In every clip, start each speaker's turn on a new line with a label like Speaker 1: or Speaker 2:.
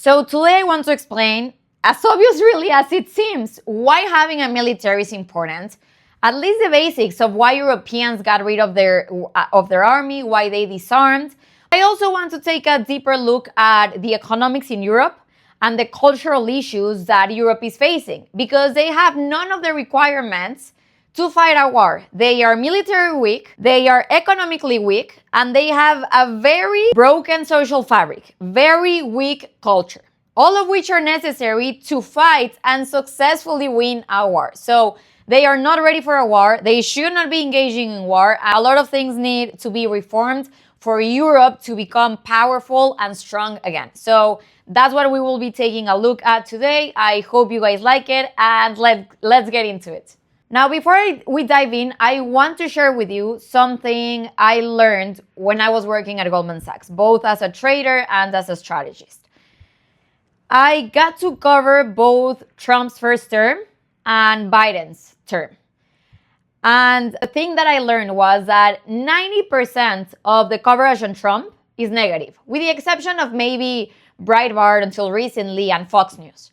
Speaker 1: So today I want to explain, as obvious really as it seems, why having a military is important, at least the basics of why Europeans got rid of their army, why they disarmed. I also want to take a deeper look at the economics in Europe and the cultural issues that Europe is facing, because they have none of the requirements to fight a war. They are military weak, they are economically weak, and they have a very broken social fabric, very weak culture, all of which are necessary to fight and successfully win a war. So they are not ready for a war. They should not be engaging in war. A lot of things need to be reformed for Europe to become powerful and strong again. So that's what we will be taking a look at today. I hope you guys like it, and let's get into it. Now, before we dive in, I want to share with you something I learned when I was working at Goldman Sachs, both as a trader and as a strategist. I got to cover both Trump's first term and Biden's term. And the thing that I learned was that 90% of the coverage on Trump is negative, with the exception of maybe Breitbart until recently and Fox News.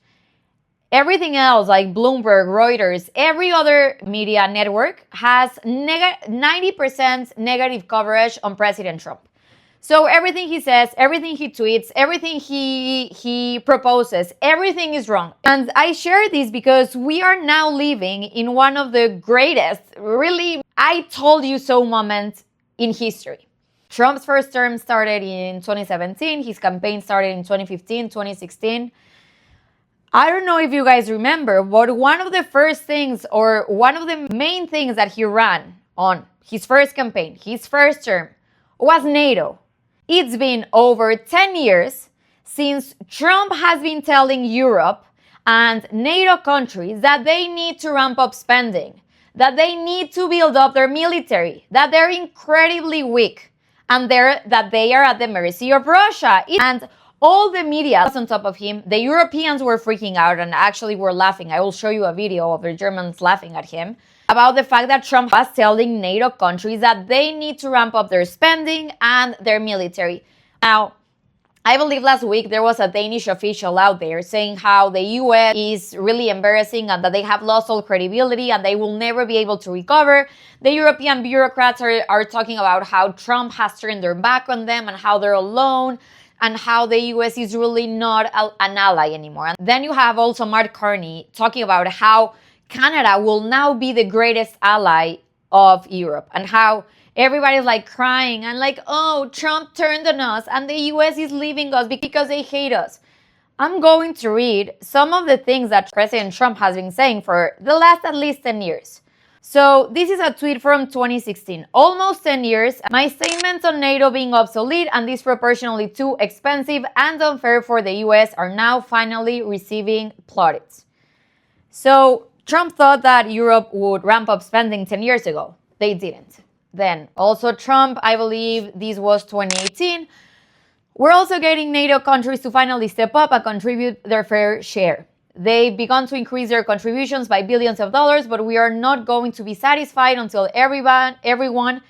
Speaker 1: Everything else, like Bloomberg, Reuters, every other media network has 90% negative coverage on President Trump. So everything he says, everything he tweets, everything he proposes, everything is wrong. And I share this because we are now living in one of the greatest, really, I told you so moments in history. Trump's first term started in 2017. His campaign started in 2015, 2016. I don't know if you guys remember, but one of the first things, or one of the main things that he ran on his first campaign, his first term, was NATO. It's been over 10 years since Trump has been telling Europe and NATO countries that they need to ramp up spending, that they need to build up their military, that they're incredibly weak, and that they are at the mercy of Russia. And all the media was on top of him. The Europeans were freaking out and actually were laughing. I will show you a video of the Germans laughing at him about the fact that Trump was telling NATO countries that they need to ramp up their spending and their military. Now, I believe last week there was a Danish official out there saying how the US is really embarrassing and that they have lost all credibility and they will never be able to recover. The European bureaucrats are talking about how Trump has turned their back on them and how they're alone, and how the US is really not an ally anymore. And then you have also Mark Carney talking about how Canada will now be the greatest ally of Europe, and how everybody's like crying and like, oh, Trump turned on us and the US is leaving us because they hate us. I'm going to read some of the things that President Trump has been saying for the last at least 10 years. So this is a tweet from 2016. Almost 10 years, my statements on NATO being obsolete and disproportionately too expensive and unfair for the US are now finally receiving plaudits. So Trump thought that Europe would ramp up spending 10 years ago. They didn't. Then also Trump, I believe this was 2018, we're also getting NATO countries to finally step up and contribute their fair share. They've begun to increase their contributions by billions of dollars, but we are not going to be satisfied until everyone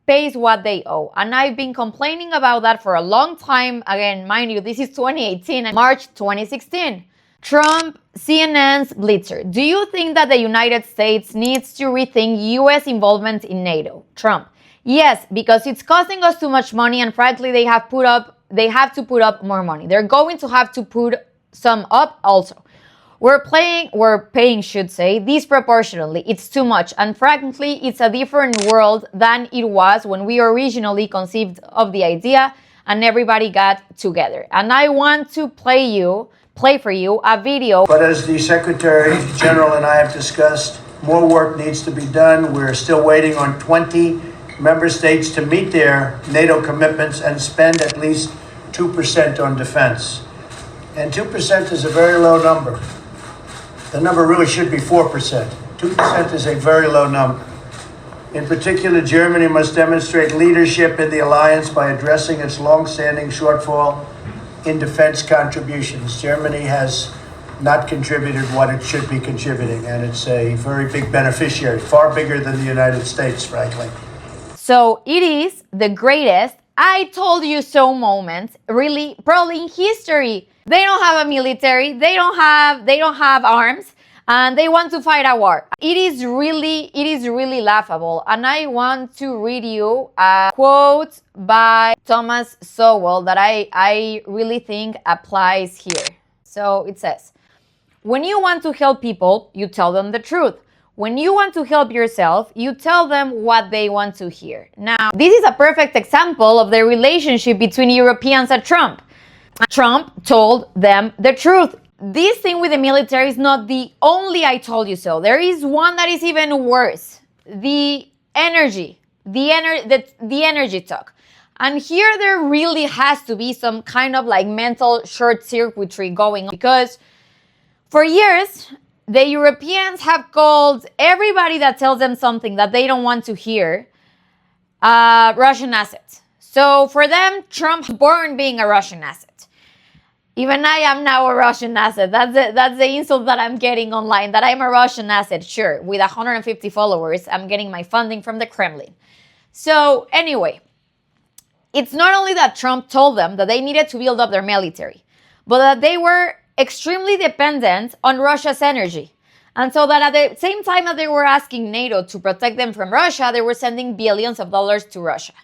Speaker 1: pays what they owe. And I've been complaining about that for a long time. Again, mind you, this is 2018 and March 2016. Trump, CNN's Blitzer. Do you think that the United States needs to rethink US involvement in NATO? Trump. Yes, because it's costing us too much money, and frankly, they have to put up more money. They're going to have to put some up also. We're paying, disproportionately. It's too much. And frankly, it's a different world than it was when we originally conceived of the idea and everybody got together. And I want to play for you a video.
Speaker 2: But as the Secretary General and I have discussed, more work needs to be done. We're still waiting on 20 member states to meet their NATO commitments and spend at least 2% on defense. And 2% is a very low number. The number really should be 4%. 2% is a very low number. In particular, Germany must demonstrate leadership in the alliance by addressing its long-standing shortfall in defense contributions. Germany has not contributed what it should be contributing, and it's a very big beneficiary, far bigger than the United States, frankly.
Speaker 1: So it is the greatest I told you so moment, really, probably in history. They don't have a military. They don't have arms, and they want to fight a war. It is really laughable. And I want to read you a quote by Thomas Sowell that I really think applies here. So it says, "When you want to help people, you tell them the truth. When you want to help yourself, you tell them what they want to hear." Now, this is a perfect example of the relationship between Europeans and Trump. Trump told them the truth. This thing with the military is not the only "I told you so." There is one that is even worse. The energy talk. And here there really has to be some kind of like mental short circuitry going on, because for years, the Europeans have called everybody that tells them something that they don't want to hear Russian assets. So for them, Trump was born being a Russian asset. Even I am now a Russian asset. That's the insult that I'm getting online, that I'm a Russian asset. Sure, with 150 followers, I'm getting my funding from the Kremlin. So anyway, it's not only that Trump told them that they needed to build up their military, but that they were extremely dependent on Russia's energy. And so that at the same time that they were asking NATO to protect them from Russia, they were sending billions of dollars to Russia.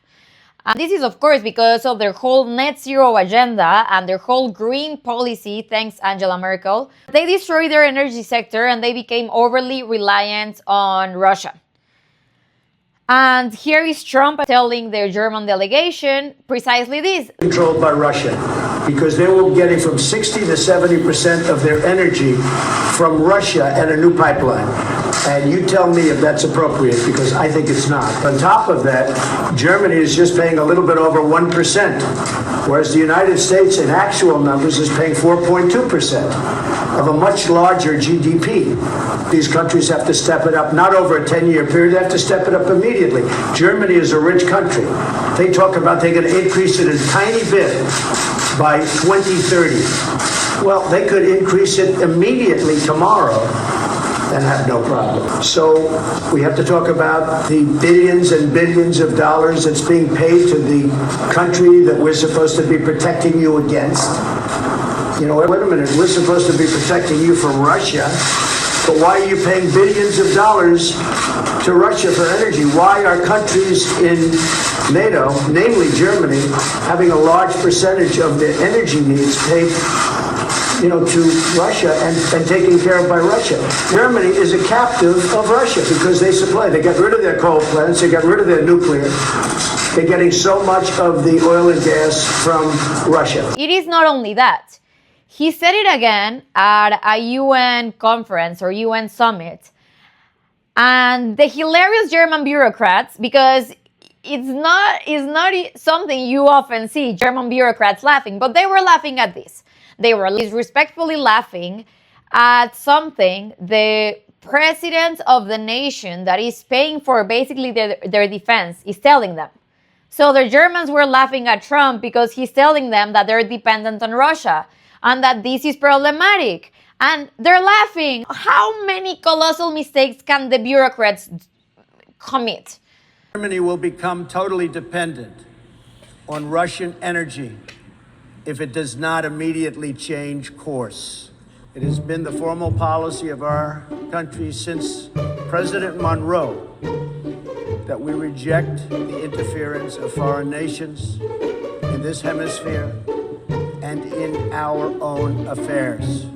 Speaker 1: And this is, of course, because of their whole net zero agenda and their whole green policy, thanks Angela Merkel. They destroyed their energy sector and they became overly reliant on Russia. And here is Trump telling their German delegation precisely this.
Speaker 2: Controlled by Russia, because they will be getting from 60 to 70% of their energy from Russia and a new pipeline. And you tell me if that's appropriate, because I think it's not. On top of that, Germany is just paying a little bit over 1%, whereas the United States in actual numbers is paying 4.2% of a much larger GDP. These countries have to step it up, not over a 10-year period, they have to step it up immediately. Germany is a rich country. They talk about they're going to increase it a tiny bit by 2030. Well, they could increase it immediately tomorrow and have no problem. So we have to talk about the billions and billions of dollars that's being paid to the country that we're supposed to be protecting you against. You know, wait a minute, we're supposed to be protecting you from Russia, but why are you paying billions of dollars to Russia for energy? Why are countries in NATO, namely Germany, having a large percentage of their energy needs paid to Russia and taken care of by Russia? Germany is a captive of Russia because they supply. They got rid of their coal plants. They got rid of their nuclear. They're getting so much of the oil and gas from Russia.
Speaker 1: It is not only that. He said it again at a UN conference or UN summit. And the hilarious German bureaucrats, because it's not something you often see, German bureaucrats laughing, but they were laughing at this. They were respectfully laughing at something the president of the nation that is paying for basically their defense is telling them. So the Germans were laughing at Trump because he's telling them that they're dependent on Russia and that this is problematic. And they're laughing. How many colossal mistakes can the bureaucrats commit?
Speaker 2: Germany will become totally dependent on Russian energy if it does not immediately change course. It has been the formal policy of our country since President Monroe that we reject the interference of foreign nations in this hemisphere and in our own affairs.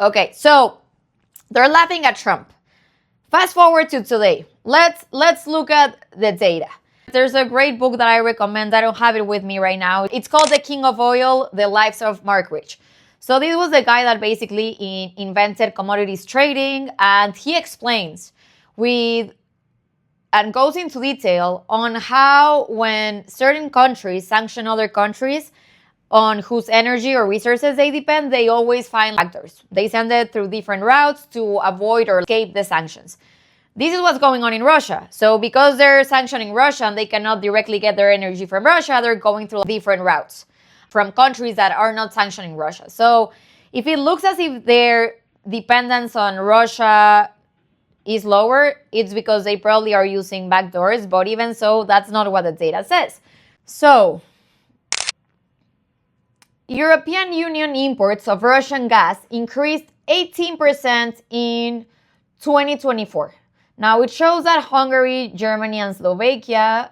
Speaker 1: Okay, so they're laughing at Trump. Fast forward to today. Let's look at the data. There's a great book that I recommend. I don't have it with me right now. It's called The King of Oil, The Lives of Mark Rich. So this was the guy that basically invented commodities trading, and he explains and goes into detail on how when certain countries sanction other countries on whose energy or resources they depend, they always find actors. They send it through different routes to avoid or escape the sanctions. This is what's going on in Russia. So because they're sanctioning Russia and they cannot directly get their energy from Russia, they're going through different routes from countries that are not sanctioning Russia. So If it looks as if their dependence on Russia is lower, it's because they probably are using backdoors, but even so, that's not what the data says. So, European Union imports of Russian gas increased 18% in 2024. Now, it shows that Hungary, Germany, and Slovakia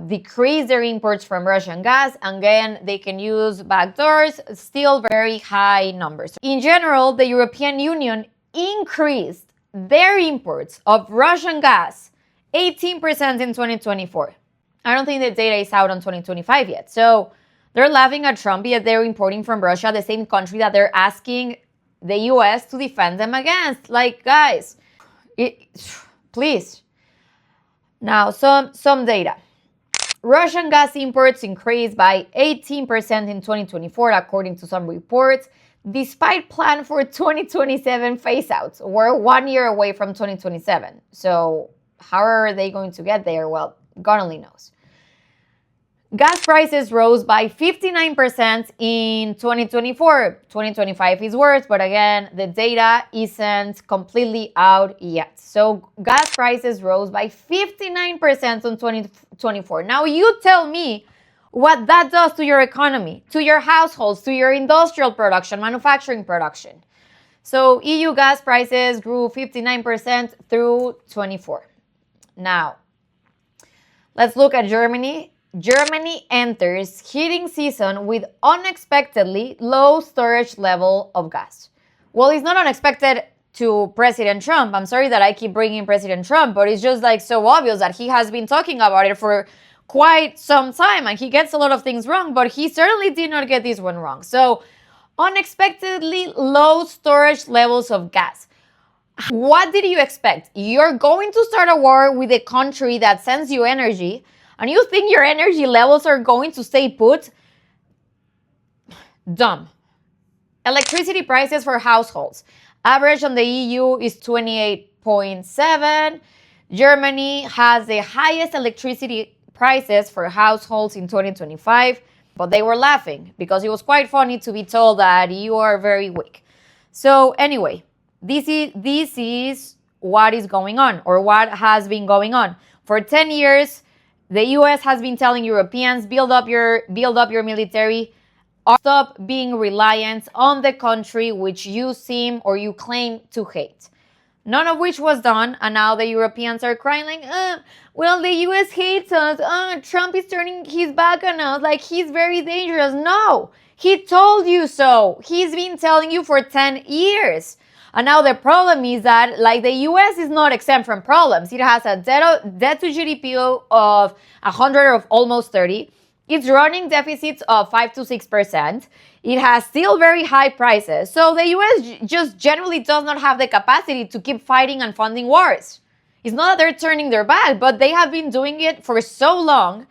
Speaker 1: decreased their imports from Russian gas. Again, they can use backdoors, still very high numbers. In general, the European Union increased their imports of Russian gas 18% in 2024. I don't think the data is out on 2025 yet. So they're laughing at Trump, yet they're importing from Russia, the same country that they're asking the US to defend them against. Like, guys, please. Now, some data. Russian gas imports increased by 18% in 2024, according to some reports, despite plan for 2027 phase-outs. We're 1 year away from 2027. So how are they going to get there? Well, God only knows. Gas prices rose by 59% in 2024. 2025 is worse, but again, the data isn't completely out yet. So gas prices rose by 59% in 2024. Now you tell me what that does to your economy, to your households, to your industrial production, manufacturing production. So EU gas prices grew 59% through 24. Now, let's look at Germany. Germany enters heating season with unexpectedly low storage level of gas. Well, it's not unexpected to President Trump. I'm sorry that I keep bringing President Trump, but it's just like so obvious that he has been talking about it for quite some time and he gets a lot of things wrong, but he certainly did not get this one wrong. So, unexpectedly low storage levels of gas. What did you expect? You're going to start a war with a country that sends you energy, and you think your energy levels are going to stay put? Dumb. Electricity prices for households. Average on the EU is 28.7. Germany has the highest electricity prices for households in 2025, but they were laughing because it was quite funny to be told that you are very weak. So anyway, this is what is going on, or what has been going on. For 10 years, the US has been telling Europeans, build up your military, or stop being reliant on the country which you seem or you claim to hate. None of which was done, and now the Europeans are crying like, well, the US hates us, Trump is turning his back on us, like he's very dangerous. No, he told you so. He's been telling you for 10 years. And now the problem is that, like, the US is not exempt from problems. It has a debt to GDP of 100 or almost 30. It's running deficits of 5 to 6%. It has still very high prices. So the US just generally does not have the capacity to keep fighting and funding wars. It's not that they're turning their back, but they have been doing it for so long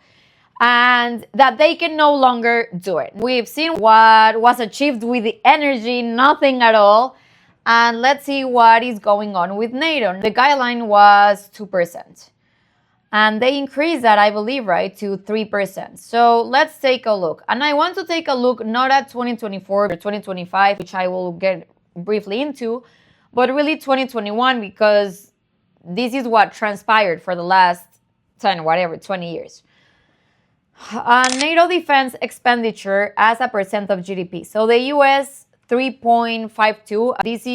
Speaker 1: and that they can no longer do it. We've seen what was achieved with the energy, nothing at all. And let's see what is going on with NATO. The guideline was 2%. And they increased that, I believe, right, to 3%. So let's take a look. And I want to take a look not at 2024 or 2025, which I will get briefly into, but really 2021, because this is what transpired for the last 20 years. NATO defense expenditure as a percent of GDP. So the US 3.52. This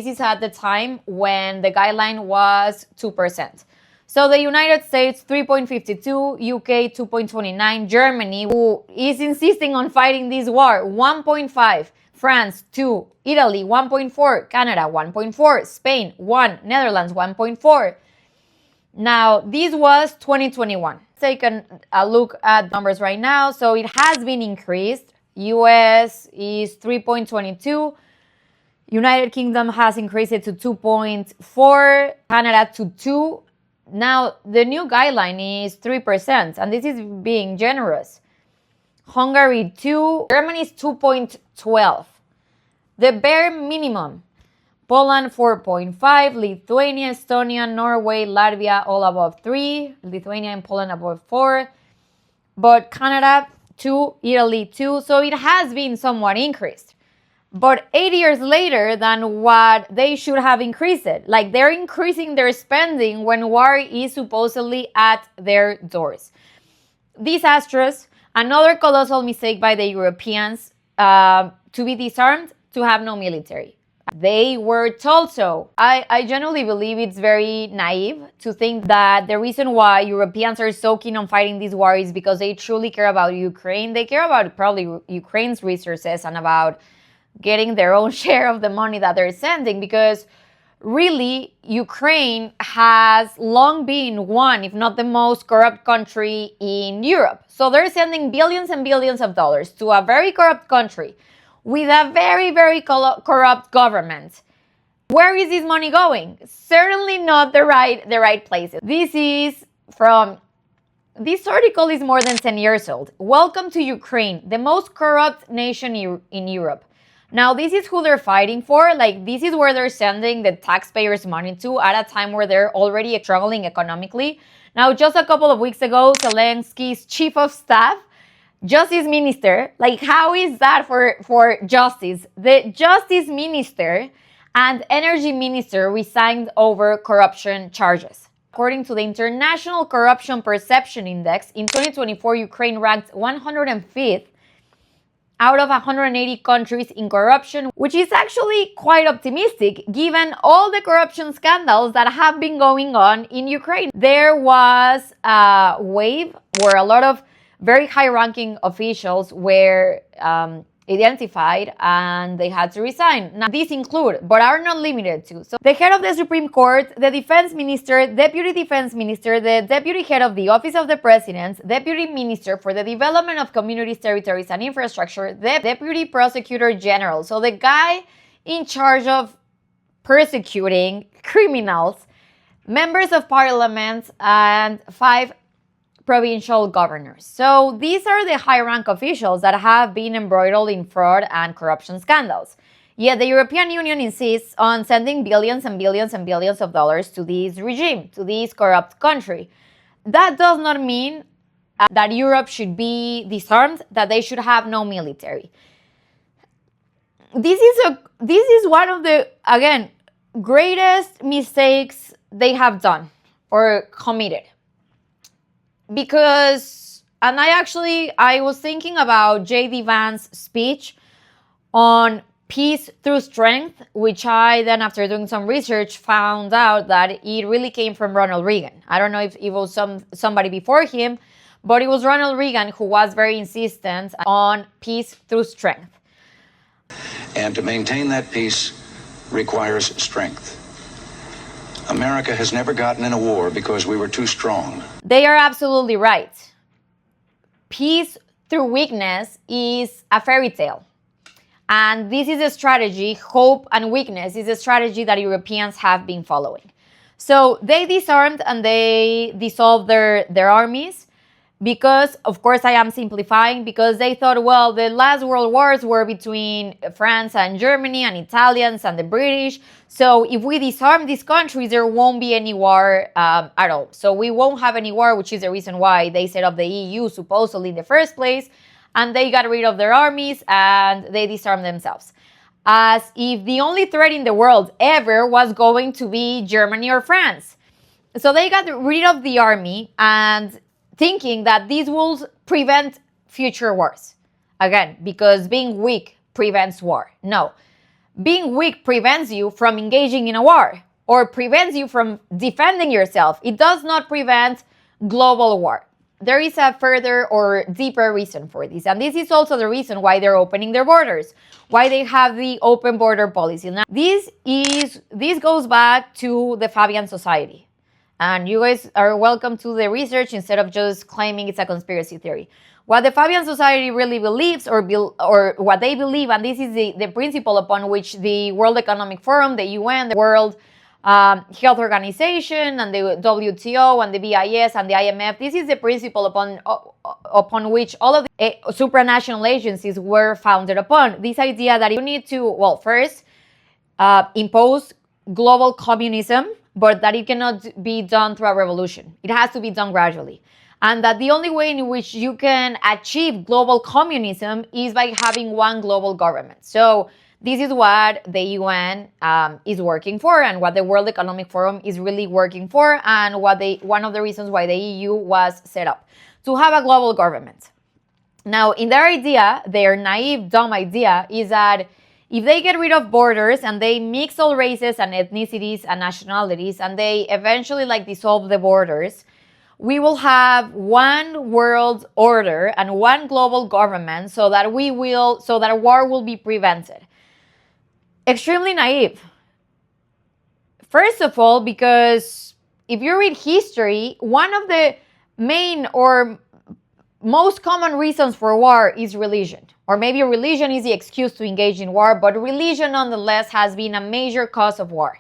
Speaker 1: is at the time when the guideline was 2%. So the United States 3.52, UK 2.29, Germany, who is insisting on fighting this war, 1.5, France 2, Italy 1.4, Canada 1.4, Spain 1, Netherlands 1.4. Now, this was 2021. Take a look at numbers right now. So it has been increased. US is 3.22. United Kingdom has increased it to 2.4. Canada to 2. Now, the new guideline is 3%, and this is being generous. Hungary 2. Germany is 2.12. The bare minimum. Poland 4.5. Lithuania, Estonia, Norway, Latvia all above 3. Lithuania and Poland above 4. But Canada 2, Italy 2, so it has been somewhat increased. but 8 years later than what they should have increased it. Like, they're increasing their spending when war is supposedly at their doors. Disastrous. Another colossal mistake by the Europeans, to be disarmed, to have no military. They were told so. I genuinely believe it's very naive to think that the reason why Europeans are so keen on fighting this war is because they truly care about Ukraine. They care about probably Ukraine's resources and about getting their own share of the money that they're sending, because really, Ukraine has long been one, if not the most corrupt country in Europe. So they're sending billions and billions of dollars to a very corrupt country with a very, very corrupt government. Where is this money going? Certainly not the right places. This article is more than 10 years old. Welcome to Ukraine, the most corrupt nation in Europe. Now, this is who they're fighting for. Like, this is where they're sending the taxpayers' money to at a time where they're already struggling economically. Now, just a couple of weeks ago, Zelensky's chief of staff, justice minister, like, how is that for justice? The justice minister and energy minister resigned over corruption charges. According to the International Corruption Perception Index, in 2024, Ukraine ranked 105th out of 180 countries in corruption, which is actually quite optimistic given all the corruption scandals that have been going on in Ukraine. There was a wave where a lot of very high-ranking officials were identified and they had to resign. Now, these include, but are not limited to, so the head of the Supreme Court, the defense minister, deputy defense minister, the deputy head of the office of the president, deputy minister for the development of communities, territories, and infrastructure, the deputy prosecutor general. So the guy in charge of persecuting criminals, members of parliament, and 5 provincial governors. So these are the high-rank officials that have been embroiled in fraud and corruption scandals. Yet the European Union insists on sending billions and billions and billions of dollars to this regime, to this corrupt country. That does not mean that Europe should be disarmed, that they should have no military. This is one of the, again, greatest mistakes they have done or committed. Because, and I was thinking about J.D. Vance's speech on peace through strength, which I then, after doing some research, found out that it really came from Ronald Reagan. I don't know if it was somebody before him, but it was Ronald Reagan who was very insistent on peace through strength.
Speaker 3: And to maintain that peace requires strength. America has never gotten in a war because we were too strong.
Speaker 1: They are absolutely right. Peace through weakness is a fairy tale. And this is a strategy, hope and weakness is a strategy that Europeans have been following. So they disarmed and they dissolved their armies because, of course, I am simplifying, because they thought, well, the last world wars were between France and Germany and Italians and the British. So if we disarm these countries, there won't be any war at all. So we won't have any war, which is the reason why they set up the EU supposedly in the first place. And they got rid of their armies and they disarmed themselves. As if the only threat in the world ever was going to be Germany or France. So they got rid of the army and thinking that this will prevent future wars. Again, because being weak prevents war. No. Being weak prevents you from engaging in a war or prevents you from defending yourself. It does not prevent global war. There is a further or deeper reason for this. And this is also the reason why they're opening their borders, why they have the open border policy. Now, this goes back to the Fabian Society. And you guys are welcome to the research instead of just claiming it's a conspiracy theory. What the Fabian Society really believes, or what they believe, and this is the principle upon which the World Economic Forum, the UN, the World Health Organization, and the WTO, and the BIS, and the IMF, this is the principle upon which all of the supranational agencies were founded upon. This idea that you need to, well, first, impose global communism, but that it cannot be done through a revolution. It has to be done gradually. And that the only way in which you can achieve global communism is by having one global government. So This is what the UN is working for, and what the World Economic Forum is really working for, and one of the reasons why the EU was set up, to have a global government. Now, in their idea, their naive, dumb idea, is that if they get rid of borders and they mix all races and ethnicities and nationalities, and they eventually dissolve the borders, we will have one world order and one global government, so that war will be prevented. Extremely naive. First of all, because if you read history, one of the main or most common reasons for war is religion. Or maybe religion is the excuse to engage in war, but religion nonetheless has been a major cause of war.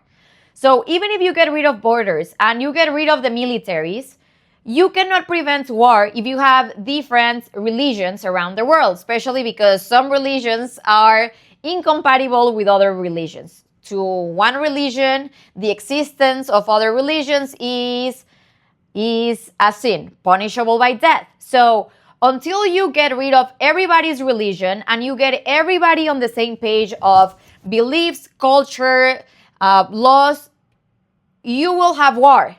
Speaker 1: So even if you get rid of borders and you get rid of the militaries, you cannot prevent war if you have different religions around the world, especially because some religions are incompatible with other religions. To one religion, the existence of other religions is a sin, punishable by death. So until you get rid of everybody's religion and you get everybody on the same page of beliefs, culture, laws, you will have war.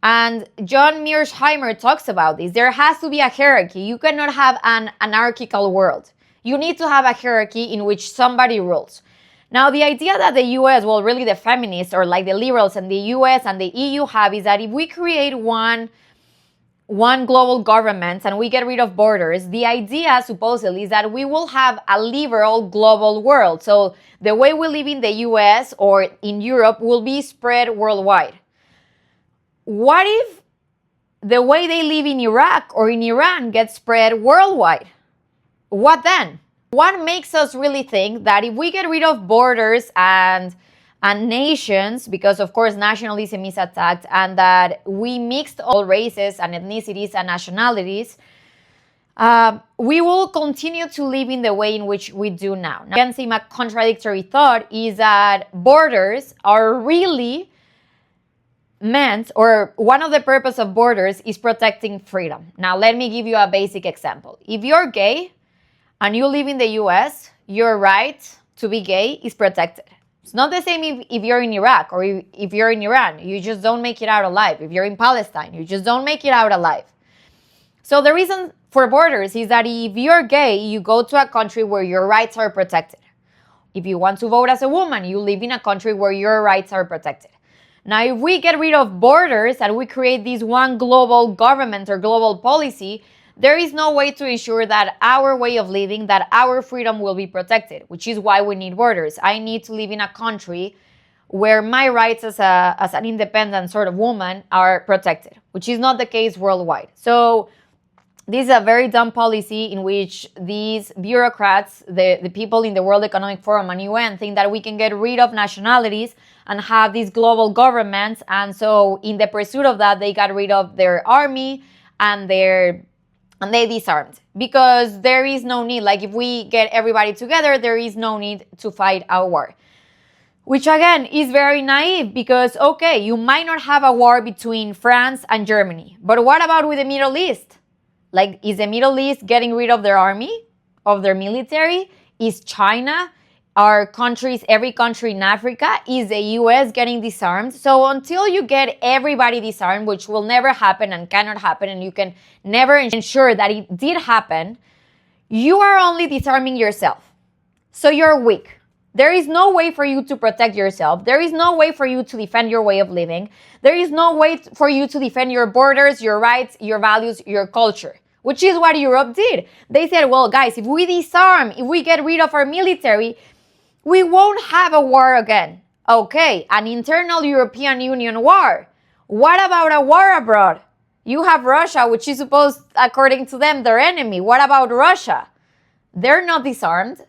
Speaker 1: And John Mearsheimer talks about this. There has to be a hierarchy. You cannot have an anarchical world. You need to have a hierarchy in which somebody rules. Now, the idea that the US, well, really the feminists or the liberals in the US and the EU have, is that if we create one global government and we get rid of borders, the idea supposedly is that we will have a liberal global world. So the way we live in the US or in Europe will be spread worldwide. What if the way they live in Iraq or in Iran gets spread worldwide? What then? What makes us really think that if we get rid of borders and nations, because of course nationalism is attacked, and that we mixed all races and ethnicities and nationalities, we will continue to live in the way in which we do now. Now, again, a contradictory thought is that borders are really meant, or one of the purpose of borders is protecting freedom. Now, let me give you a basic example. If you're gay and you live in the US, your right to be gay is protected. It's not the same if you're in Iraq or if you're in Iran. You just don't make it out alive. If you're in Palestine, you just don't make it out alive. So the reason for borders is that if you're gay, you go to a country where your rights are protected. If you want to vote as a woman, you live in a country where your rights are protected. Now, if we get rid of borders and we create this one global government or global policy, there is no way to ensure that our way of living, that our freedom will be protected, which is why we need borders. I need to live in a country where my rights as an independent sort of woman are protected, which is not the case worldwide. So this is a very dumb policy in which these bureaucrats, the people in the World Economic Forum and UN, think that we can get rid of nationalities and have these global governments. And so in the pursuit of that, they got rid of their army and they disarmed, because there is no need. If we get everybody together, there is no need to fight a war. Which again is very naive, because okay, you might not have a war between France and Germany, but what about with the Middle East? Is the Middle East getting rid of their army, of their military? Is China, every country in Africa, is the US getting disarmed? So until you get everybody disarmed, which will never happen and cannot happen, and you can never ensure that it did happen, you are only disarming yourself. So you're weak. There is no way for you to protect yourself. There is no way for you to defend your way of living. There is no way for you to defend your borders, your rights, your values, your culture, which is what Europe did. They said, well, guys, if we disarm, if we get rid of our military, we won't have a war again. Okay, an internal European Union war. What about a war abroad? You have Russia, which is supposed, according to them, their enemy. What about Russia? They're not disarmed.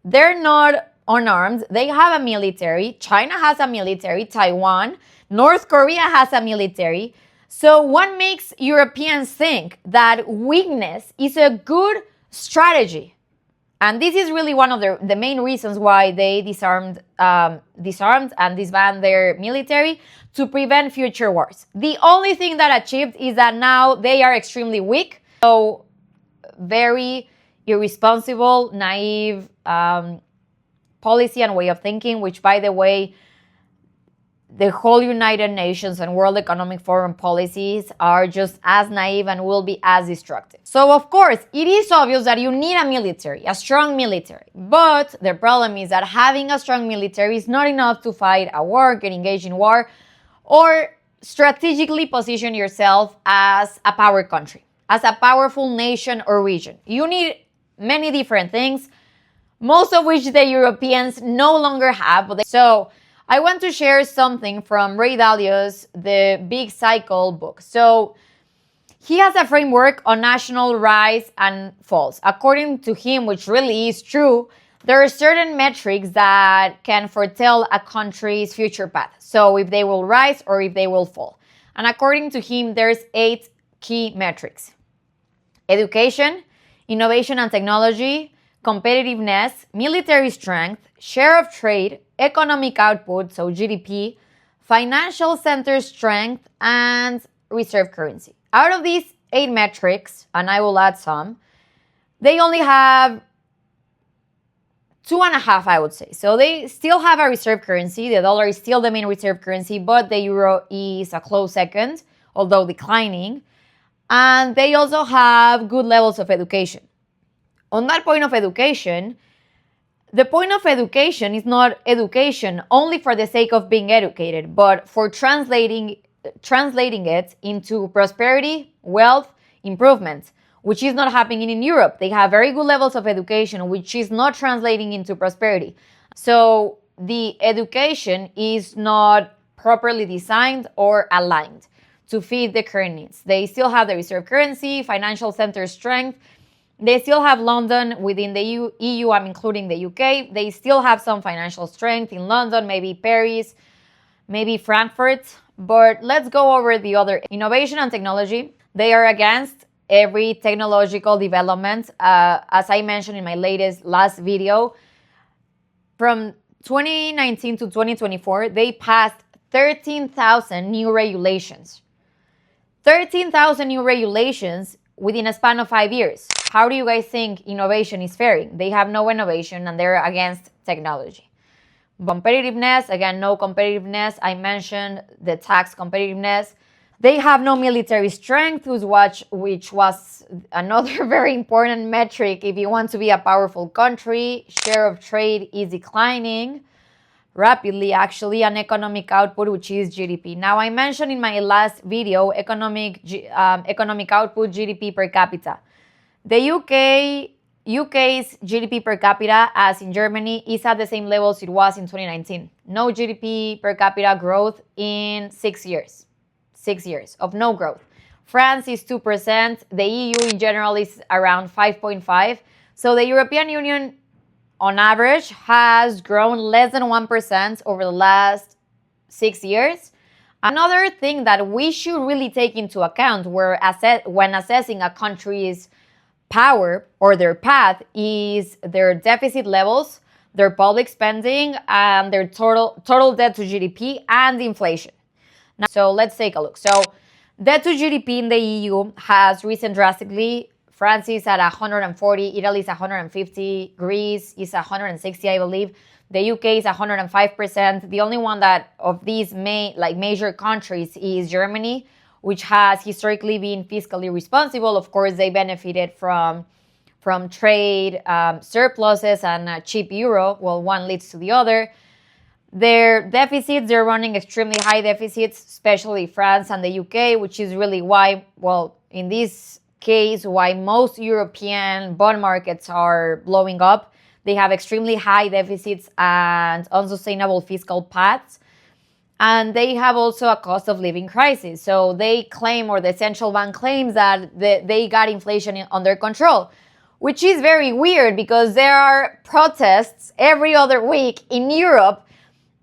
Speaker 1: They're not unarmed. They have a military. China has a military. Taiwan. North Korea has a military. So what makes Europeans think that weakness is a good strategy? And this is really one of the main reasons why they disarmed and disbanded their military, to prevent future wars. The only thing that achieved is that now they are extremely weak. So very irresponsible, naive policy and way of thinking, which, by the way, the whole United Nations and World Economic Forum policies are just as naive and will be as destructive. So, of course, it is obvious that you need a military, a strong military. But the problem is that having a strong military is not enough to fight a war, get engaged in war, or strategically position yourself as a power country, as a powerful nation or region. You need many different things, most of which the Europeans no longer have. So I want to share something from Ray Dalio's The Big Cycle book. So he has a framework on national rise and falls. According to him, which really is true, there are certain metrics that can foretell a country's future path. So if they will rise or if they will fall. And according to him, there's 8 key metrics: education, innovation and technology, competitiveness, military strength, share of trade, economic output, so GDP, financial center strength, and reserve currency. Out of these 8 metrics, and I will add some, they only have 2.5, I would say. So they still have a reserve currency. The dollar is still the main reserve currency, but the euro is a close second, although declining. And they also have good levels of education. On that point of education, the point of education is not education only for the sake of being educated, but for translating it into prosperity, wealth, improvement, which is not happening in Europe. They have very good levels of education, which is not translating into prosperity. So the education is not properly designed or aligned to feed the current needs. They still have the reserve currency, financial center strength. They still have London within the EU, I'm including the UK. They still have some financial strength in London, maybe Paris, maybe Frankfurt. But let's go over the other. Innovation and technology. They are against every technological development. As I mentioned in my last video, from 2019 to 2024, they passed 13,000 new regulations. 13,000 new regulations within a span of 5 years. How do you guys think innovation is faring? They have no innovation and they're against technology. Competitiveness, again, no competitiveness. I mentioned the tax competitiveness. They have no military strength, which was another very important metric if you want to be a powerful country. Share of trade is declining rapidly, actually, and economic output, which is GDP. Now, I mentioned in my last video economic output, GDP per capita. The UK's GDP per capita, as in Germany, is at the same levels it was in 2019. No GDP per capita growth in 6 years. 6 years of no growth. France is 2%. The EU in general is around 5.5%. So the European Union, on average, has grown less than 1% over the last 6 years. Another thing that we should really take into account when assessing a country's power or their path is their deficit levels, their public spending, and their total debt to GDP and inflation. Now, so let's take a look. So debt to GDP in the EU has risen drastically. France is at 140, Italy is 150, Greece is 160, I believe. The UK is 105%. The only one that of these major countries is Germany, which has historically been fiscally responsible. Of course, they benefited from trade surpluses and a cheap euro. Well, one leads to the other. Their deficits, they're running extremely high deficits, especially France and the UK, which is really why, well, in this case, why most European bond markets are blowing up. They have extremely high deficits and unsustainable fiscal paths. And they have also a cost of living crisis. So they claim, or the central bank claims, that they got inflation under control, which is very weird because there are protests every other week in Europe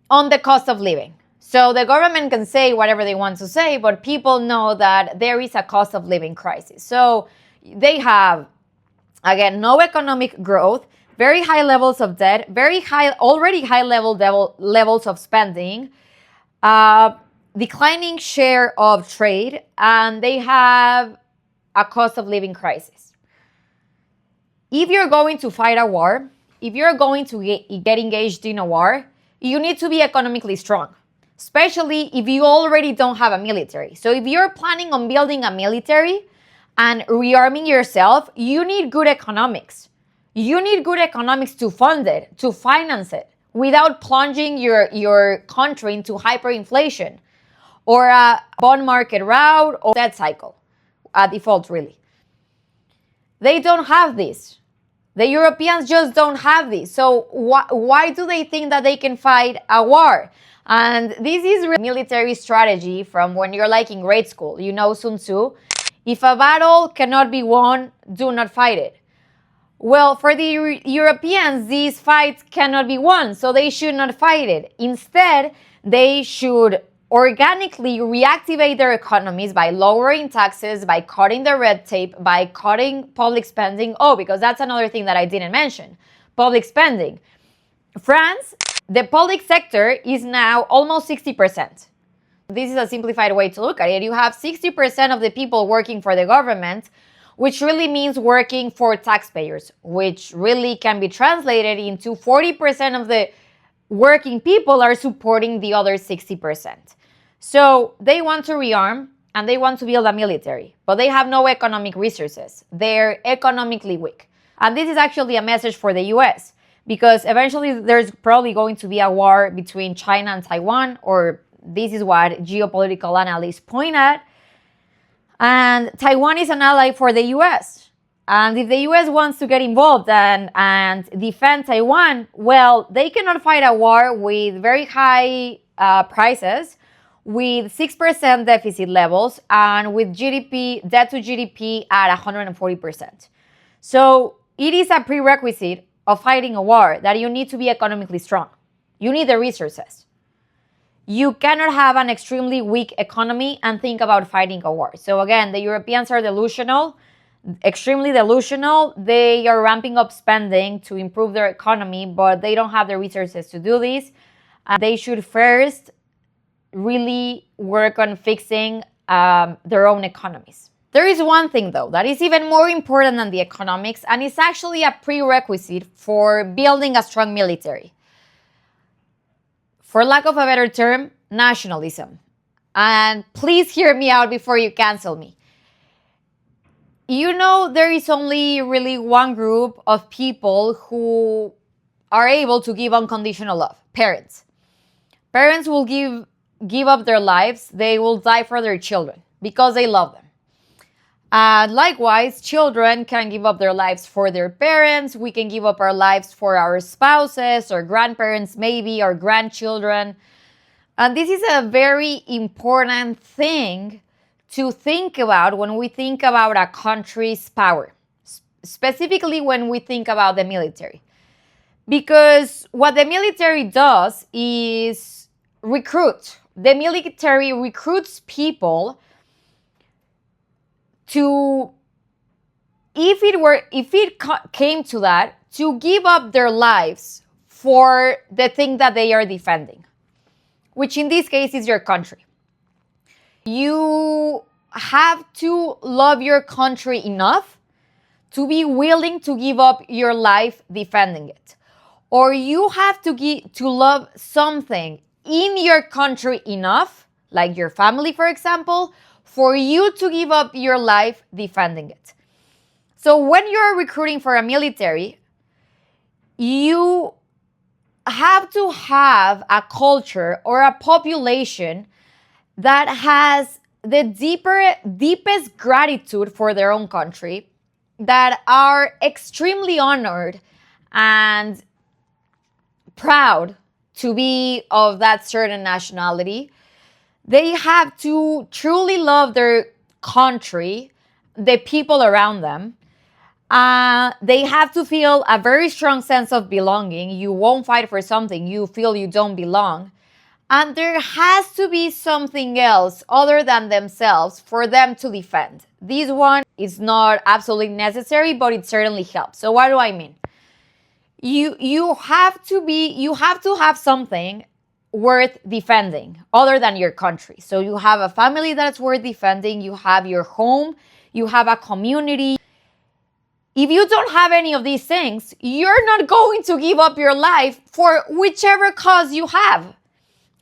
Speaker 1: on the cost of living. So the government can say whatever they want to say, but people know that there is a cost of living crisis. So they have, again, no economic growth, very high levels of debt, already high levels of spending, declining share of trade, and they have a cost of living crisis. If you're going to fight a war, if you're going to get engaged in a war, you need to be economically strong, especially if you already don't have a military. So if you're planning on building a military and rearming yourself, you need good economics. You need good economics to fund it, to finance it, without plunging your country into hyperinflation or a bond market route or debt cycle, a default really. They don't have this. The Europeans just don't have this. So why do they think that they can fight a war? And this is a military strategy from when you're like in grade school. You know Sun Tzu, if a battle cannot be won, do not fight it. Well, for the Europeans, these fights cannot be won, so they should not fight it. Instead, they should organically reactivate their economies by lowering taxes, by cutting the red tape, by cutting public spending. Oh, because that's another thing that I didn't mention. Public spending. France, the public sector is now almost 60%. This is a simplified way to look at it. You have 60% of the people working for the government, which really means working for taxpayers, which really can be translated into 40% of the working people are supporting the other 60%. So they want to rearm and they want to build a military, but they have no economic resources. They're economically weak. And this is actually a message for the US, because eventually there's probably going to be a war between China and Taiwan, or this is what geopolitical analysts point at. And Taiwan is an ally for the US. And if the US wants to get involved and defend Taiwan, well, they cannot fight a war with very high prices, with 6% deficit levels, and with GDP, debt to GDP at 140%. So it is a prerequisite of fighting a war that you need to be economically strong. You need the resources. You cannot have an extremely weak economy and think about fighting a war. So again, the Europeans are delusional, extremely delusional. They are ramping up spending to improve their economy, but they don't have the resources to do this. They should first really work on fixing their own economies. There is one thing, though, that is even more important than the economics, and it's actually a prerequisite for building a strong military. For lack of a better term, nationalism. And please hear me out before you cancel me. You know, there is only really one group of people who are able to give unconditional love: parents. Parents will give up their lives. They will die for their children because they love them. And likewise, children can give up their lives for their parents. We can give up our lives for our spouses or grandparents, maybe, or grandchildren. And this is a very important thing to think about when we think about a country's power, specifically when we think about the military. Because what the military does is recruit. The military recruits people to, if it came to that, to give up their lives for the thing that they are defending, which in this case is your country. You have to love your country enough to be willing to give up your life defending it. Or you have to love something in your country enough, like your family, for example, for you to give up your life defending it. So when you're recruiting for a military, you have to have a culture or a population that has the deepest gratitude for their own country, that are extremely honored and proud to be of that certain nationality. They have to truly love their country, the people around them. They have to feel a very strong sense of belonging. You won't fight for something you feel you don't belong. And there has to be something else other than themselves for them to defend. This one is not absolutely necessary, but it certainly helps. So what do I mean? You have to have something worth defending other than your country. So you have a family that's worth defending, you have your home, you have a community. If you don't have any of these things, you're not going to give up your life for whichever cause you have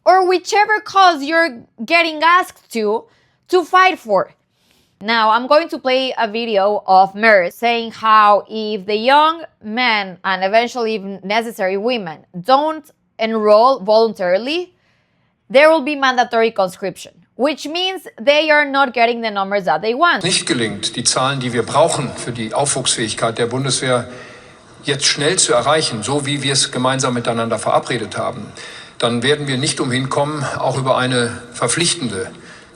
Speaker 1: or whichever cause you're getting asked to fight for. Now, I'm going to play a video of Merz saying how if the young men and eventually, if necessary, women don't enroll voluntarily, there will be mandatory conscription, which means they are not getting the numbers that they want.
Speaker 4: Nicht gelingt, die Zahlen, die wir brauchen für die Aufwuchsfähigkeit der Bundeswehr jetzt schnell zu erreichen, so wie wir es gemeinsam miteinander verabredet haben, dann werden wir nicht umhin kommen, auch über eine verpflichtende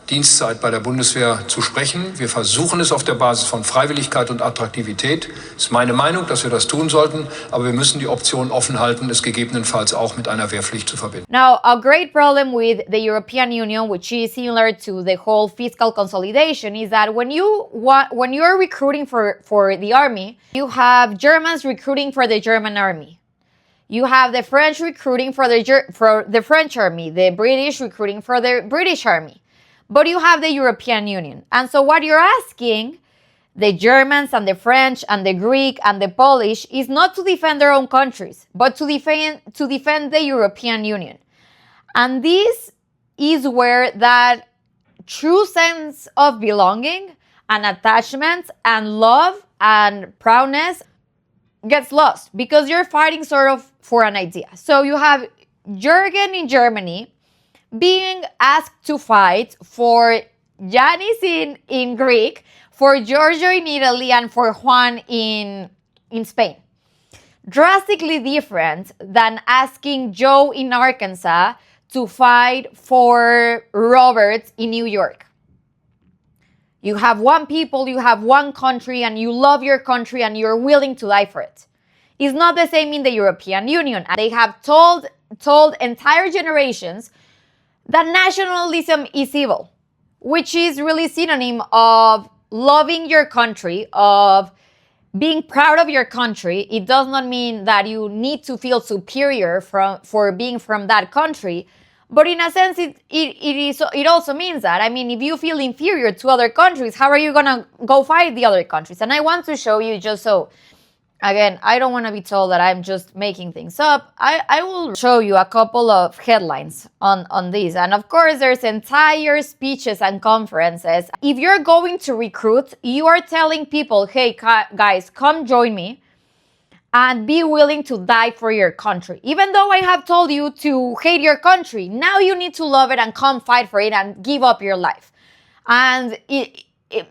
Speaker 4: Dienstzeit bei der Bundeswehr zu sprechen. Wir versuchen es auf der Basis von Freiwilligkeit und Attraktivität. Es ist meine Meinung, dass wir das tun sollten, aber wir müssen die Option offen halten, es gegebenenfalls auch mit einer Wehrpflicht zu verbinden.
Speaker 1: Now, a great problem with the European Union, which is similar to the whole fiscal consolidation, is that when you're recruiting for the army, you have Germans recruiting for the German army. You have the French recruiting for the French army, the British recruiting for the British army. But you have the European Union. And so what you're asking the Germans and the French and the Greek and the Polish is not to defend their own countries, but to defend the European Union. And this is where that true sense of belonging and attachment and love and proudness gets lost because you're fighting sort of for an idea. So you have Jürgen in Germany being asked to fight for Yanis in Greek, for Giorgio in Italy, and for Juan in Spain. Drastically different than asking Joe in Arkansas to fight for Robert in New York. You have one people, you have one country, and you love your country and you're willing to die for it. It's not the same in the European Union. They have told entire generations that nationalism is evil, which is really synonym of loving your country, of being proud of your country. It does not mean that you need to feel superior for being from that country, but in a sense, it also means that. I mean, if you feel inferior to other countries, how are you gonna go fight the other countries? And I want to show you just so. Again, I don't want to be told that I'm just making things up. I will show you a couple of headlines on this. And of course, there's entire speeches and conferences. If you're going to recruit, you are telling people, hey, guys, come join me and be willing to die for your country. Even though I have told you to hate your country, now you need to love it and come fight for it and give up your life. And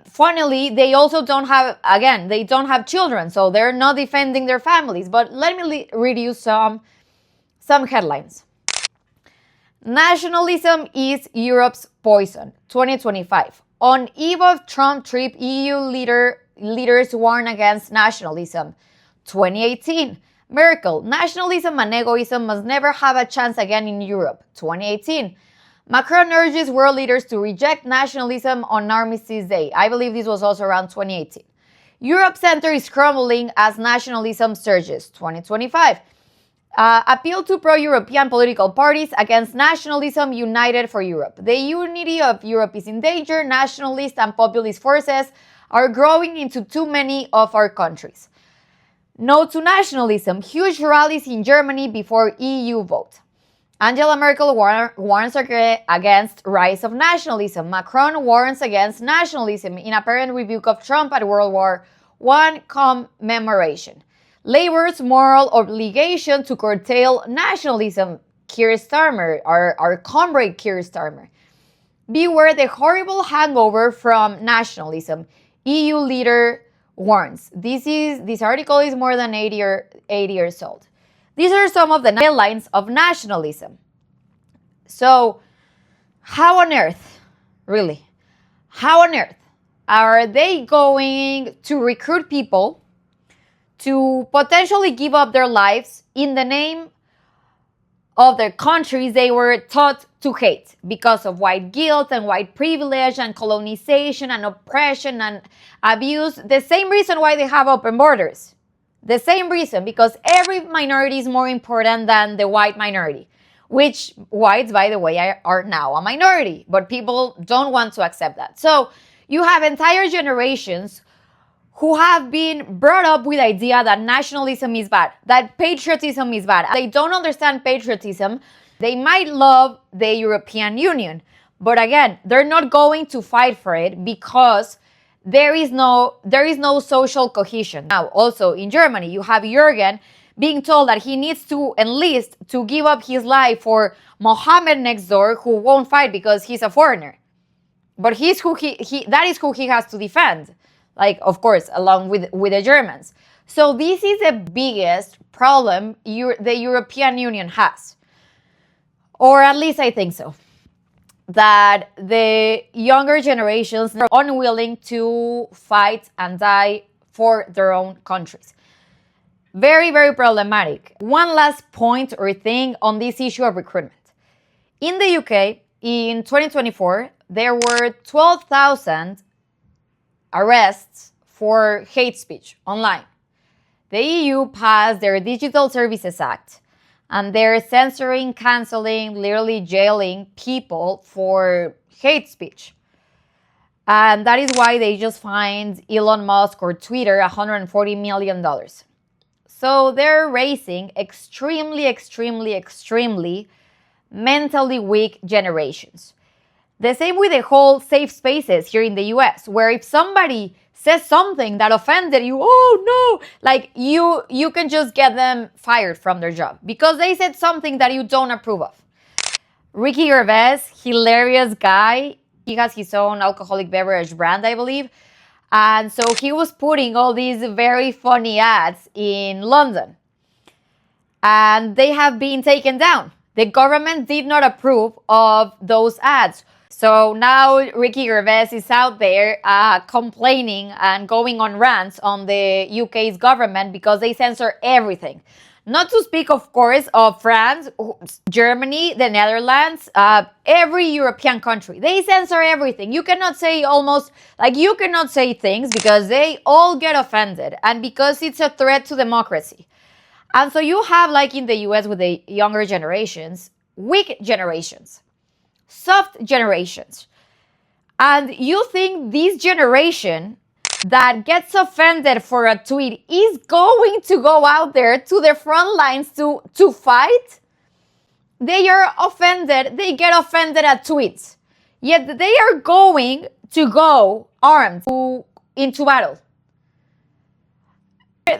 Speaker 1: funnily, they also don't have children, so they're not defending their families. But let me read you some headlines. Nationalism is Europe's poison, 2025. On eve of Trump trip, EU leaders warn against nationalism, 2018. Merkel, nationalism and egoism must never have a chance again in Europe, 2018. Macron urges world leaders to reject nationalism on Armistice Day. I believe this was also around 2018. Europe Center is crumbling as nationalism surges, 2025. Appeal to pro-European political parties against nationalism united for Europe. The unity of Europe is in danger. Nationalist and populist forces are growing into too many of our countries. No to nationalism. Huge rallies in Germany before EU vote. Angela Merkel warns against rise of nationalism. Macron warns against nationalism in apparent rebuke of Trump at World War I commemoration. Labor's moral obligation to curtail nationalism. Keir Starmer, our comrade Keir Starmer. Beware the horrible hangover from nationalism. EU leader warns. This article is more than 80 years old. These are some of the headlines of nationalism. So, how on earth, really, how on earth are they going to recruit people to potentially give up their lives in the name of their countries they were taught to hate because of white guilt and white privilege and colonization and oppression and abuse? The same reason why they have open borders. The same reason, because every minority is more important than the white minority, which whites, by the way, are now a minority, but people don't want to accept that. So you have entire generations who have been brought up with the idea that nationalism is bad, that patriotism is bad. They don't understand patriotism. They might love the European Union, but again, they're not going to fight for it because there is no social cohesion. Now, also in Germany, you have Jürgen being told that he needs to enlist to give up his life for Mohammed next door, who won't fight because he's a foreigner. But that is who he has to defend. Like, of course, along with the Germans. So this is the biggest problem the European Union has. Or at least I think so. That the younger generations are unwilling to fight and die for their own countries. Very, very problematic. One last point or thing on this issue of recruitment. In the UK, in 2024, there were 12,000 arrests for hate speech online. The EU passed their Digital Services Act, and they're censoring, canceling, literally jailing people for hate speech. And that is why they just fined Elon Musk or Twitter $140 million. So they're raising extremely, extremely, extremely mentally weak generations. The same with the whole safe spaces here in the US, where if somebody says something that offended you, oh no, like you can just get them fired from their job because they said something that you don't approve of. Ricky Gervais, hilarious guy. He has his own alcoholic beverage brand, I believe. And so he was putting all these very funny ads in London. And they have been taken down. The government did not approve of those ads. So now Ricky Gervais is out there complaining and going on rants on the UK's government because they censor everything. Not to speak, of course, of France, Germany, the Netherlands, every European country. They censor everything. You cannot say you cannot say things because they all get offended and because it's a threat to democracy. And so you have, like in the US with the younger generations, weak generations, soft generations. And you think this generation that gets offended for a tweet is going to go out there to the front lines to fight? They are offended. They get offended at tweets. Yet they are going to go armed into battle.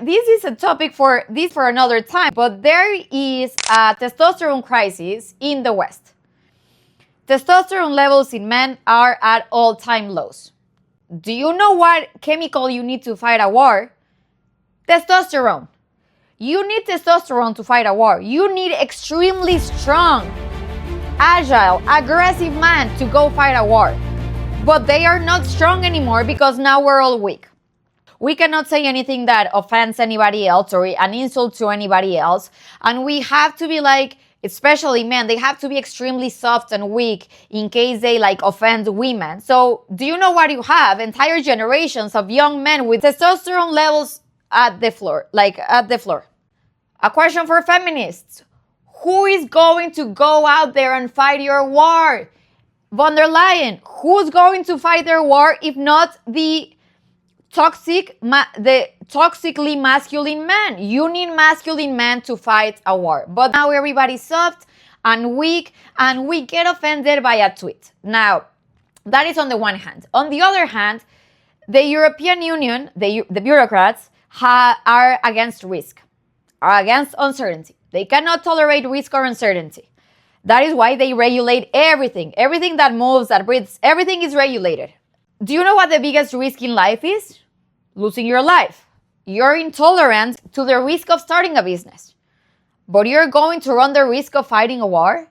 Speaker 1: This is a topic for another time, but there is a testosterone crisis in the West. Testosterone levels in men are at all-time lows. Do you know what chemical you need to fight a war? Testosterone. You need testosterone to fight a war. You need extremely strong, agile, aggressive man to go fight a war. But they are not strong anymore because now we're all weak. We cannot say anything that offends anybody else or an insult to anybody else. And we have to be like, especially men, they have to be extremely soft and weak in case they offend women. So do you know what you have? Entire generations of young men with testosterone levels at the floor, A question for feminists. Who is going to go out there and fight your war? Von der Leyen, who's going to fight their war if not the toxically masculine men? You need masculine men to fight a war. But now everybody's soft and weak and we get offended by a tweet. Now, that is on the one hand. On the other hand, the European Union, the bureaucrats, are against risk, are against uncertainty. They cannot tolerate risk or uncertainty. That is why they regulate everything. Everything that moves, that breathes, everything is regulated. Do you know what the biggest risk in life is? Losing your life. You're intolerant to the risk of starting a business, but you're going to run the risk of fighting a war?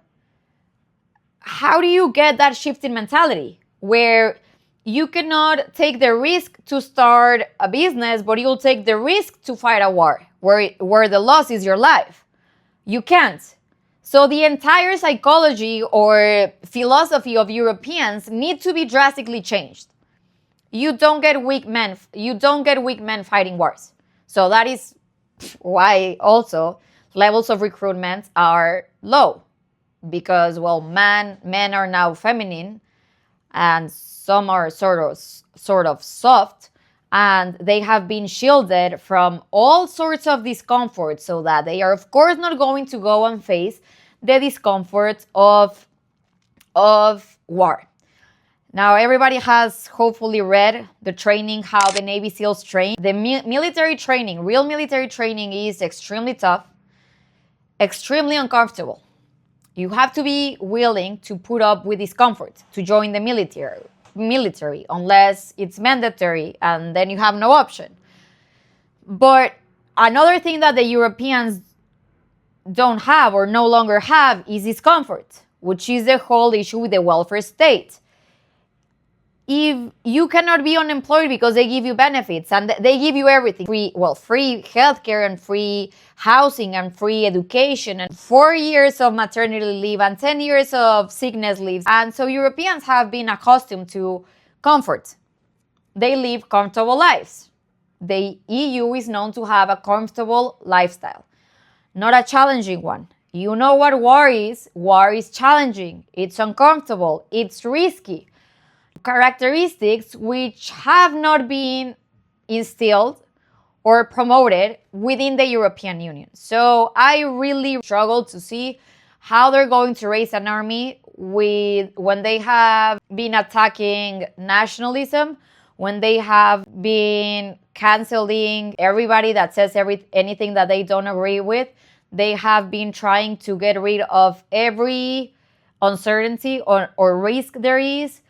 Speaker 1: How do you get that shift in mentality where you cannot take the risk to start a business, but you'll take the risk to fight a war where the loss is your life? You can't. So the entire psychology or philosophy of Europeans need to be drastically changed. You don't get weak men fighting wars. So that is why also levels of recruitment are low. Because, men are now feminine and some are sort of soft. and they have been shielded from all sorts of discomfort so that they are, of course, not going to go and face the discomfort of war. Now, everybody has hopefully read the training, how the Navy SEALs train. The military training, real military training, is extremely tough, extremely uncomfortable. You have to be willing to put up with discomfort to join the military, unless it's mandatory, and then you have no option. But another thing that the Europeans don't have or no longer have is discomfort, which is the whole issue with the welfare state. If you cannot be unemployed because they give you benefits and they give you everything, free healthcare and free housing and free education and 4 years of maternity leave and 10 years of sickness leave. And so Europeans have been accustomed to comfort. They live comfortable lives. The EU is known to have a comfortable lifestyle, not a challenging one. You know what war is? War is challenging. It's uncomfortable. It's risky. Characteristics which have not been instilled or promoted within the European Union. So I really struggle to see how they're going to raise an army when they have been attacking nationalism, when they have been canceling everybody that says anything that they don't agree with. They have been trying to get rid of every uncertainty or risk there is.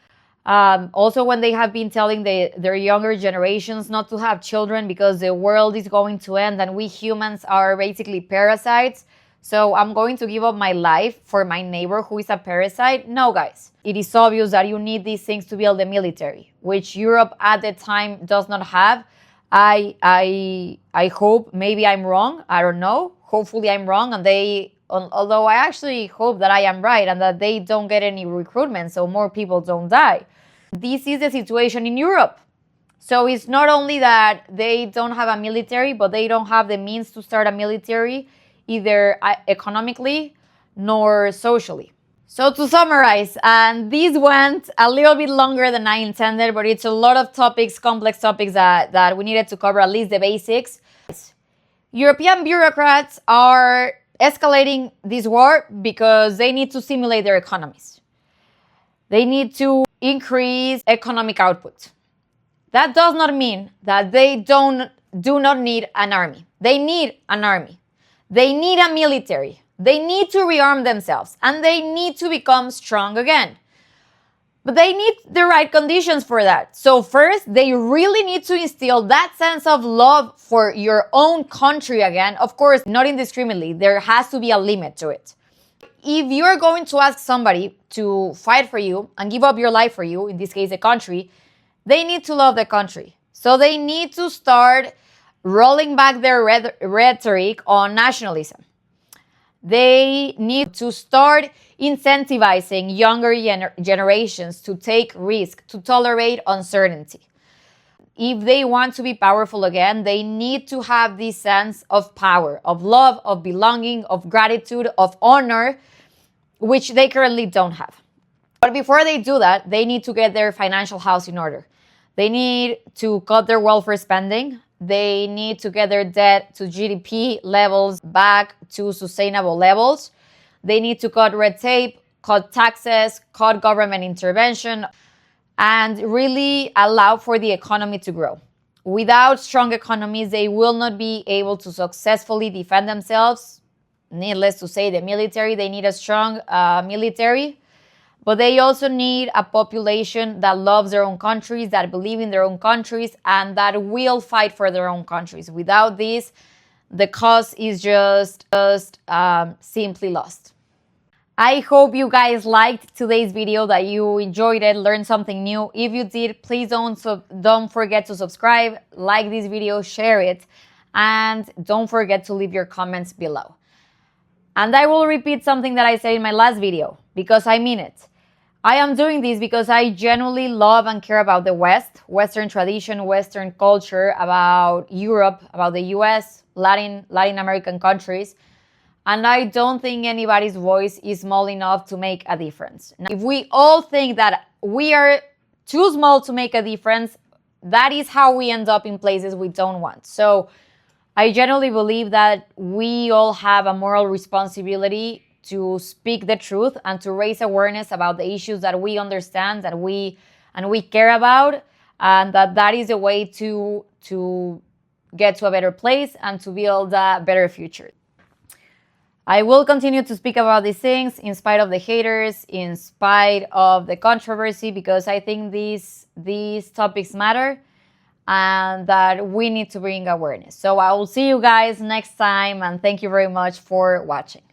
Speaker 1: Also, when they have been telling their younger generations not to have children because the world is going to end and we humans are basically parasites. So I'm going to give up my life for my neighbor who is a parasite. No, guys. It is obvious that you need these things to build the military, which Europe at the time does not have. I hope, maybe I'm wrong. I don't know. Hopefully I'm wrong, and although I actually hope that I am right and that they don't get any recruitment so more people don't die. This is the situation in Europe. So it's not only that they don't have a military, but they don't have the means to start a military, either economically nor socially. So to summarize, and this went a little bit longer than I intended, but it's a lot of topics, complex topics that we needed to cover, at least the basics. European bureaucrats are escalating this war because they need to stimulate their economies. They need to increase economic output. That does not mean that they do not need an army. They need an army. They need a military. They need to rearm themselves and they need to become strong again. But they need the right conditions for that. So first, they really need to instill that sense of love for your own country again. Of course, not indiscriminately. There has to be a limit to it. If you're going to ask somebody to fight for you and give up your life for you, in this case, a country, they need to love the country. So they need to start rolling back their rhetoric on nationalism. They need to start incentivizing younger generations to take risk, to tolerate uncertainty. If they want to be powerful again, they need to have this sense of power, of love, of belonging, of gratitude, of honor, which they currently don't have. But before they do that, they need to get their financial house in order. They need to cut their welfare spending. They need to get their debt to GDP levels back to sustainable levels. They need to cut red tape, cut taxes, cut government intervention, and really allow for the economy to grow. Without strong economies, they will not be able to successfully defend themselves. Needless to say, the military, they need a strong military. But they also need a population that loves their own countries, that believe in their own countries, and that will fight for their own countries. Without this, the cause is just simply lost. I hope you guys liked today's video, that you enjoyed it, learned something new. If you did, please don't forget to subscribe, like this video, share it, and don't forget to leave your comments below. And I will repeat something that I said in my last video, because I mean it. I am doing this because I genuinely love and care about the West, Western tradition, Western culture, about Europe, about the US, Latin American countries. And I don't think anybody's voice is small enough to make a difference. Now, if we all think that we are too small to make a difference, that is how we end up in places we don't want. So I generally believe that we all have a moral responsibility to speak the truth and to raise awareness about the issues that we understand, that we care about, and that is a way to get to a better place and to build a better future. I will continue to speak about these things in spite of the haters, in spite of the controversy, because I think these topics matter and that we need to bring awareness. So I will see you guys next time, and thank you very much for watching.